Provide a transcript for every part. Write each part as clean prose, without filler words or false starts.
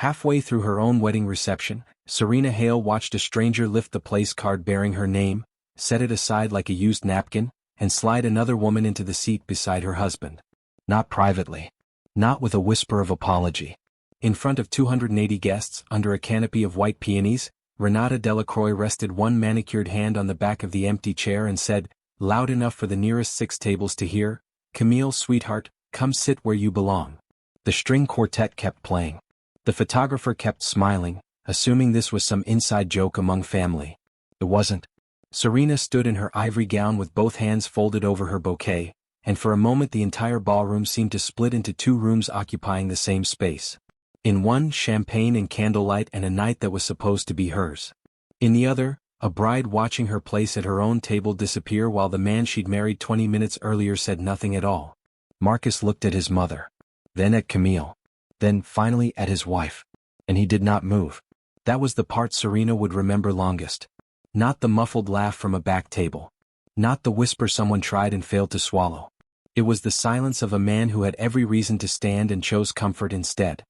Halfway through her own wedding reception, Serena Hale watched a stranger lift the place card bearing her name, set it aside like a used napkin, and slide another woman into the seat beside her husband. Not privately. Not with a whisper of apology. In front of 280 guests, under a canopy of white peonies, Renata Delacroix rested one manicured hand on the back of the empty chair and said, loud enough for the nearest 6 tables to hear, "Camille, sweetheart, come sit where you belong." The string quartet kept playing. The photographer kept smiling, assuming this was some inside joke among family. It wasn't. Serena stood in her ivory gown with both hands folded over her bouquet, and for a moment the entire ballroom seemed to split into 2 rooms occupying the same space. In one, champagne and candlelight and a night that was supposed to be hers. In the other, a bride watching her place at her own table disappear while the man she'd married 20 minutes earlier said nothing at all. Marcus looked at his mother. Then at Camille. Then, finally, at his wife. And he did not move. That was the part Serena would remember longest. Not the muffled laugh from a back table. Not the whisper someone tried and failed to swallow. It was the silence of a man who had every reason to stand and chose comfort instead.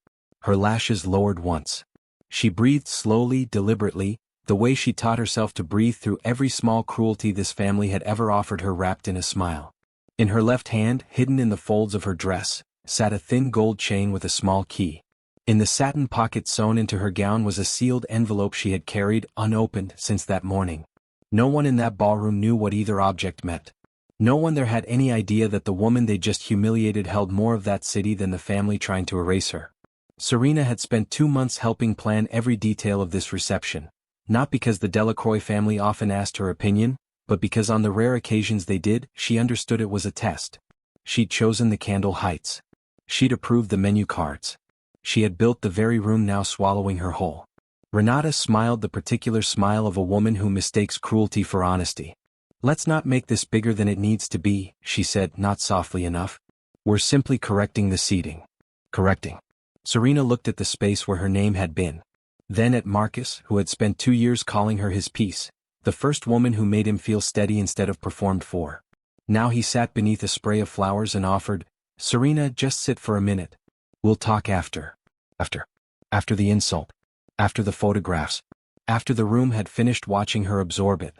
Her lashes lowered once. She breathed slowly, deliberately, the way she taught herself to breathe through every small cruelty this family had ever offered her, wrapped in a smile. In her left hand, hidden in the folds of her dress, sat a thin gold chain with a small key. In the satin pocket sewn into her gown was a sealed envelope she had carried unopened since that morning. No one in that ballroom knew what either object meant. No one there had any idea that the woman they just humiliated held more of that city than the family trying to erase her. Serena had spent 2 months helping plan every detail of this reception, not because the Delacroix family often asked her opinion, but because on the rare occasions they did, she understood it was a test. She'd chosen the candle heights. She'd approved the menu cards. She had built the very room now swallowing her whole. Renata smiled, the particular smile of a woman who mistakes cruelty for honesty. "Let's not make this bigger than it needs to be," she said, not softly enough. "We're simply correcting the seating." Correcting. Serena looked at the space where her name had been. Then at Marcus, who had spent 2 years calling her his piece, the first woman who made him feel steady instead of performed for. Now he sat beneath a spray of flowers and offered, "Serena, just sit for a minute. We'll talk after. After the insult. After the photographs. After the room had finished watching her absorb it."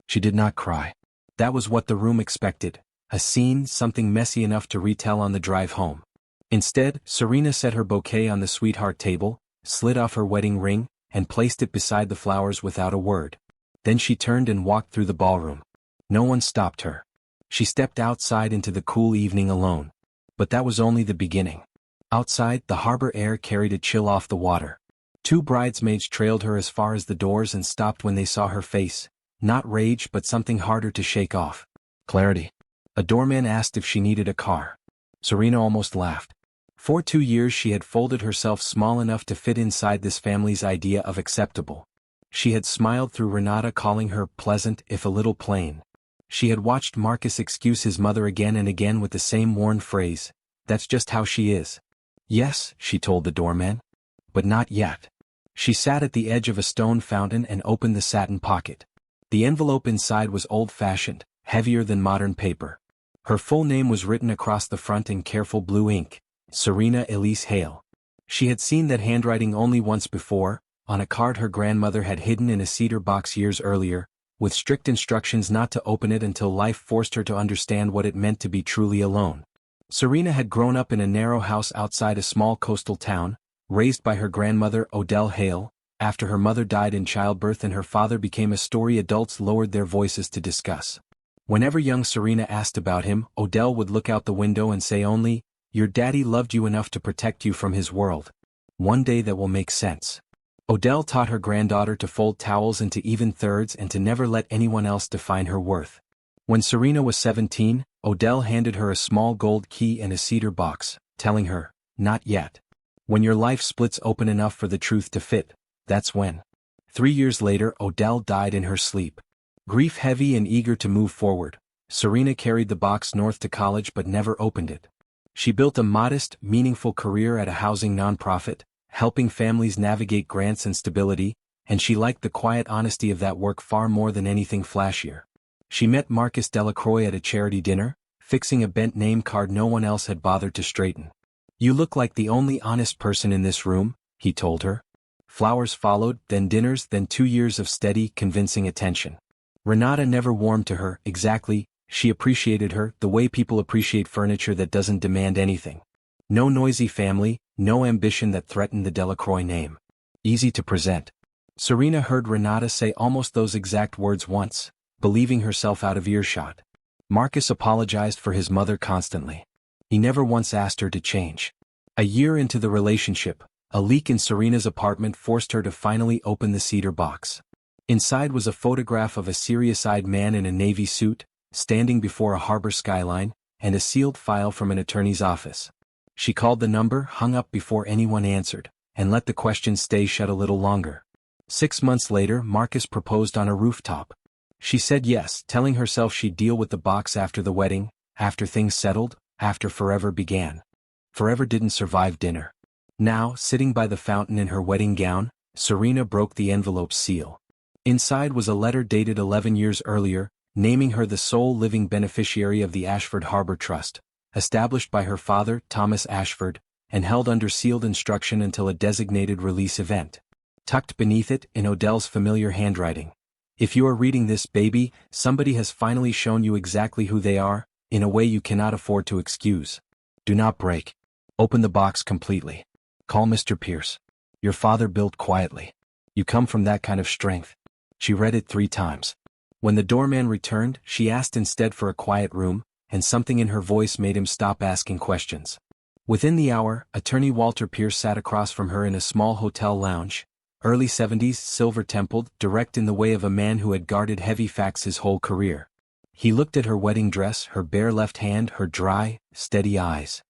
She did not cry. That was what the room expected, a scene, something messy enough to retell on the drive home. Instead, Serena set her bouquet on the sweetheart table, slid off her wedding ring, and placed it beside the flowers without a word. Then she turned and walked through the ballroom. No one stopped her. She stepped outside into the cool evening alone. But that was only the beginning. Outside, the harbor air carried a chill off the water. 2 bridesmaids trailed her as far as the doors and stopped when they saw her face, not rage but something harder to shake off. Clarity. A doorman asked if she needed a car. Serena almost laughed. For 2 years she had folded herself small enough to fit inside this family's idea of acceptable. She had smiled through Renata calling her pleasant if a little plain. She had watched Marcus excuse his mother again and again with the same worn phrase, "That's just how she is." "Yes," she told the doorman. "But not yet." She sat at the edge of a stone fountain and opened the satin pocket. The envelope inside was old-fashioned, heavier than modern paper. Her full name was written across the front in careful blue ink, Serena Elise Hale. She had seen that handwriting only once before, on a card her grandmother had hidden in a cedar box years earlier, with strict instructions not to open it until life forced her to understand what it meant to be truly alone. Serena had grown up in a narrow house outside a small coastal town, raised by her grandmother Odelle Hale, after her mother died in childbirth and her father became a story adults lowered their voices to discuss. Whenever young Serena asked about him, Odelle would look out the window and say only, "Your daddy loved you enough to protect you from his world. One day that will make sense." Odelle taught her granddaughter to fold towels into even thirds and to never let anyone else define her worth. When Serena was 17, Odelle handed her a small gold key and a cedar box, telling her, "Not yet. When your life splits open enough for the truth to fit, that's when." 3 years later, Odelle died in her sleep. Grief-heavy and eager to move forward, Serena carried the box north to college but never opened it. She built a modest, meaningful career at a housing nonprofit, helping families navigate grants and stability, and she liked the quiet honesty of that work far more than anything flashier. She met Marcus Delacroix at a charity dinner, fixing a bent name card no one else had bothered to straighten. "You look like the only honest person in this room," he told her. Flowers followed, then dinners, then 2 years of steady, convincing attention. Renata never warmed to her, exactly. She appreciated her the way people appreciate furniture that doesn't demand anything. No noisy family, no ambition that threatened the Delacroix name. Easy to present. Serena heard Renata say almost those exact words once, believing herself out of earshot. Marcus apologized for his mother constantly. He never once asked her to change. A year into the relationship, a leak in Serena's apartment forced her to finally open the cedar box. Inside was a photograph of a serious-eyed man in a navy suit, standing before a harbor skyline, and a sealed file from an attorney's office. She called the number, hung up before anyone answered, and let the question stay shut a little longer. 6 months later, Marcus proposed on a rooftop. She said yes, telling herself she'd deal with the box after the wedding, after things settled, after forever began. Forever didn't survive dinner. Now, sitting by the fountain in her wedding gown, Serena broke the envelope's seal. Inside was a letter dated 11 years earlier, naming her the sole living beneficiary of the Ashford Harbor Trust, established by her father, Thomas Ashford, and held under sealed instruction until a designated release event. Tucked beneath it, in Odell's familiar handwriting. If you are reading this, baby, somebody has finally shown you exactly who they are, in a way you cannot afford to excuse. Do not break. Open the box completely. Call Mr. Pierce. Your father built quietly. You come from that kind of strength. She read it 3 times. When the doorman returned, she asked instead for a quiet room, and something in her voice made him stop asking questions. Within the hour, attorney Walter Pierce sat across from her in a small hotel lounge, early 70s, silver-templed, direct in the way of a man who had guarded heavy facts his whole career. He looked at her wedding dress, her bare left hand, her dry, steady eyes.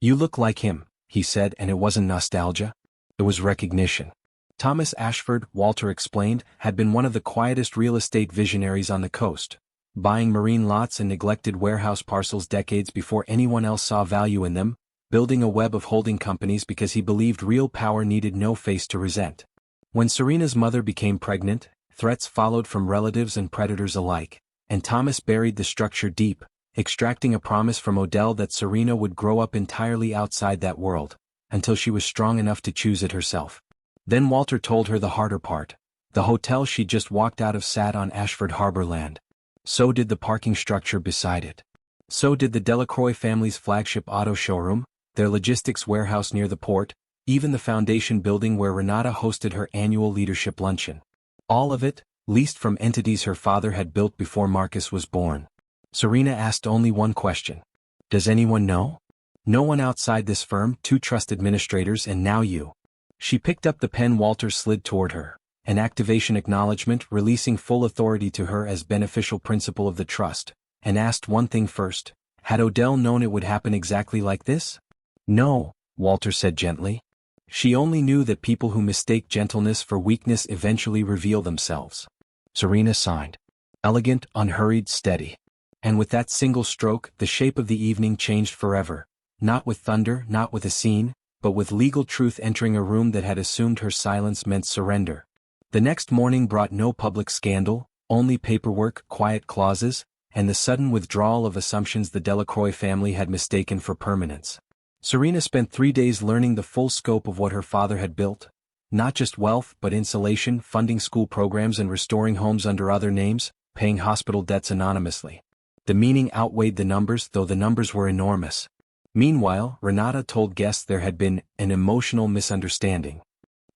You look like him, he said, and it wasn't nostalgia. It was recognition. Thomas Ashford, Walter explained, had been one of the quietest real estate visionaries on the coast, buying marine lots and neglected warehouse parcels decades before anyone else saw value in them, building a web of holding companies because he believed real power needed no face to resent. When Serena's mother became pregnant, threats followed from relatives and predators alike, and Thomas buried the structure deep, extracting a promise from Odell that Serena would grow up entirely outside that world, until she was strong enough to choose it herself. Then Walter told her the harder part. The hotel she'd just walked out of sat on Ashford Harbor land. So did the parking structure beside it. So did the Delacroix family's flagship auto showroom, their logistics warehouse near the port, even the foundation building where Renata hosted her annual leadership luncheon. All of it, leased from entities her father had built before Marcus was born. Serena asked only one question. Does anyone know? No one outside this firm, 2 trust administrators, and now you. She picked up the pen Walter slid toward her, an activation acknowledgement releasing full authority to her as beneficial principal of the trust, and asked one thing first. Had Odell known it would happen exactly like this? No, Walter said gently. She only knew that people who mistake gentleness for weakness eventually reveal themselves. Serena signed. Elegant, unhurried, steady. And with that single stroke, the shape of the evening changed forever. Not with thunder, not with a scene, but with legal truth entering a room that had assumed her silence meant surrender. The next morning brought no public scandal, only paperwork, quiet clauses, and the sudden withdrawal of assumptions the Delacroix family had mistaken for permanence. Serena spent 3 days learning the full scope of what her father had built. Not just wealth, but insulation, funding school programs and restoring homes under other names, paying hospital debts anonymously. The meaning outweighed the numbers, though the numbers were enormous. Meanwhile, Renata told guests there had been an emotional misunderstanding.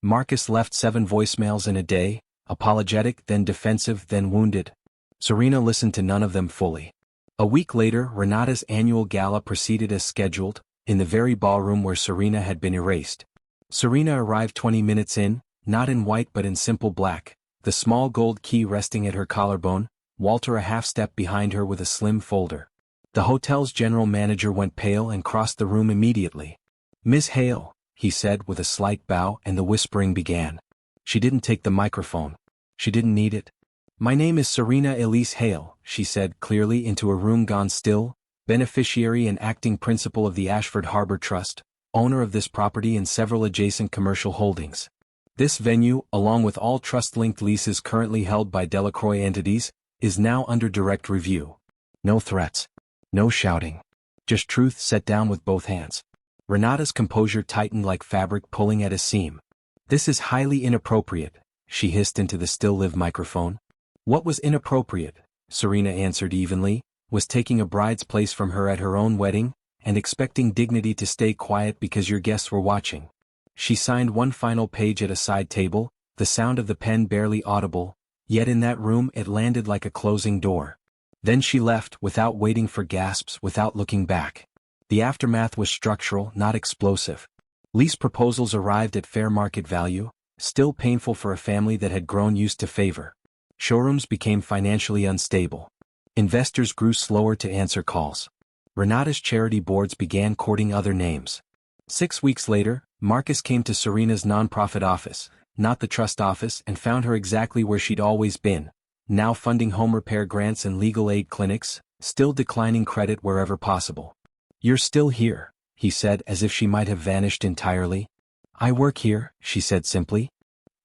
Marcus left 7 voicemails in a day, apologetic, then defensive, then wounded. Serena listened to none of them fully. A week later, Renata's annual gala proceeded as scheduled, in the very ballroom where Serena had been erased. Serena arrived 20 minutes in, not in white but in simple black, the small gold key resting at her collarbone, Walter a half-step behind her with a slim folder. The hotel's general manager went pale and crossed the room immediately. Miss Hale, he said with a slight bow, and the whispering began. She didn't take the microphone. She didn't need it. My name is Serena Elise Hale, she said clearly into a room gone still, beneficiary and acting principal of the Ashford Harbor Trust, owner of this property and several adjacent commercial holdings. This venue, along with all trust-linked leases currently held by Delacroix entities, is now under direct review. No threats. No shouting. Just truth set down with both hands. Renata's composure tightened like fabric pulling at a seam. "This is highly inappropriate," she hissed into the still-live microphone. "What was inappropriate?" Serena answered evenly, "was taking a bride's place from her at her own wedding, and expecting dignity to stay quiet because your guests were watching." She signed one final page at a side table, the sound of the pen barely audible, yet in that room it landed like a closing door. Then she left, without waiting for gasps, without looking back. The aftermath was structural, not explosive. Lease proposals arrived at fair market value, still painful for a family that had grown used to favor. Showrooms became financially unstable. Investors grew slower to answer calls. Renata's charity boards began courting other names. 6 weeks later, Marcus came to Serena's nonprofit office, not the trust office, and found her exactly where she'd always been, now funding home repair grants and legal aid clinics, still declining credit wherever possible. "You're still here," he said, as if she might have vanished entirely. "I work here," she said simply.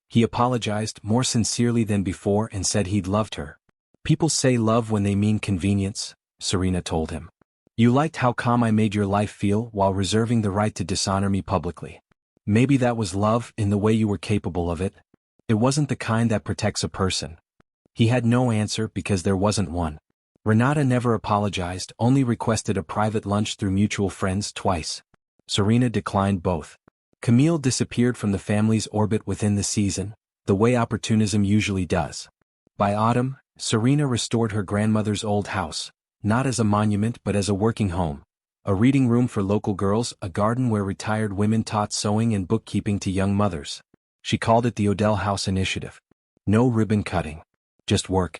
He apologized more sincerely than before and said he'd loved her. "People say love when they mean convenience," Serena told him. "You liked how calm I made your life feel while reserving the right to dishonor me publicly. Maybe that was love in the way you were capable of it. It wasn't the kind that protects a person." He had no answer because there wasn't one. Renata never apologized, only requested a private lunch through mutual friends twice. Serena declined both. Camille disappeared from the family's orbit within the season, the way opportunism usually does. By autumn, Serena restored her grandmother's old house, not as a monument but as a working home. A reading room for local girls, a garden where retired women taught sewing and bookkeeping to young mothers. She called it the Odell House Initiative. No ribbon cutting. Just work.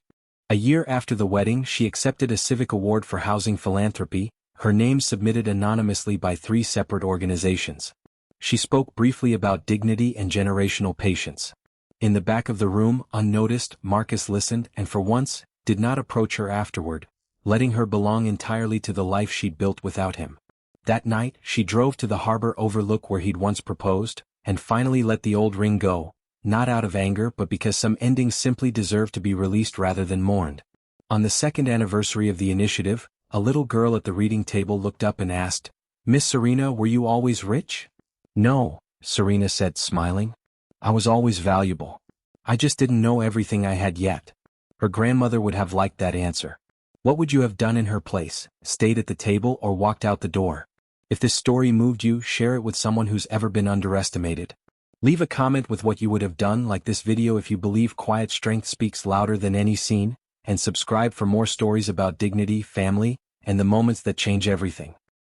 A year after the wedding, she accepted a civic award for housing philanthropy, her name submitted anonymously by 3 separate organizations. She spoke briefly about dignity and generational patience. In the back of the room, unnoticed, Marcus listened and for once, did not approach her afterward, letting her belong entirely to the life she'd built without him. That night, she drove to the harbor overlook where he'd once proposed, and finally let the old ring go, not out of anger but because some endings simply deserved to be released rather than mourned. On the 2nd anniversary of the initiative, a little girl at the reading table looked up and asked, "Miss Serena, were you always rich?" "No," Serena said, smiling. "I was always valuable. I just didn't know everything I had yet." Her grandmother would have liked that answer. What would you have done in her place, stayed at the table or walked out the door? If this story moved you, share it with someone who's ever been underestimated. Leave a comment with what you would have done, like this video if you believe quiet strength speaks louder than any scene, and subscribe for more stories about dignity, family, and the moments that change everything.